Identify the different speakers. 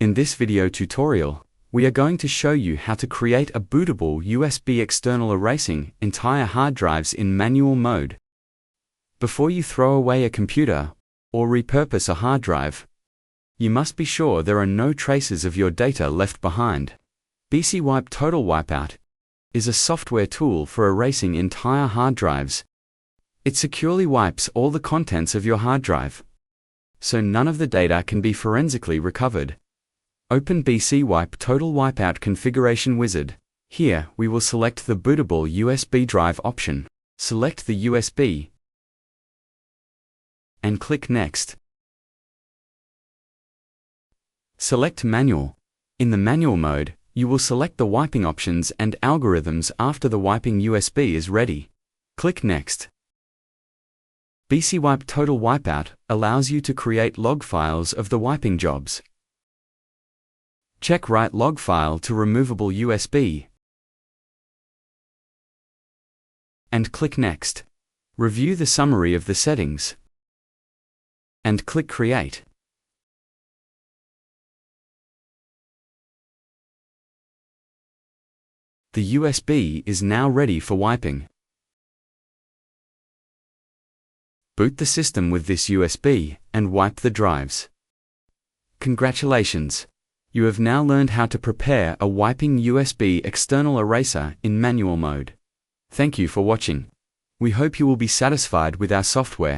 Speaker 1: In this video tutorial, we are going to show you how to create a bootable USB external erasing entire hard drives in manual mode. Before you throw away a computer or repurpose a hard drive, you must be sure there are no traces of your data left behind. BCWipe Total WipeOut is a software tool for erasing entire hard drives. It securely wipes all the contents of your hard drive, so none of the data can be forensically recovered. Open BCWipe Total WipeOut Configuration Wizard. Here, we will select the bootable USB drive option. Select the USB and click Next. Select Manual. In the manual mode, you will select the wiping options and algorithms after the wiping USB is ready. Click Next. BCWipe Total WipeOut allows you to create log files of the wiping jobs. Check Write Log File to Removable USB and click Next. Review the summary of the settings and click Create. The USB is now ready for wiping. Boot the system with this USB and wipe the drives. Congratulations! You have now learned how to prepare a wiping USB external eraser in manual mode. Thank you for watching. We hope you will be satisfied with our software.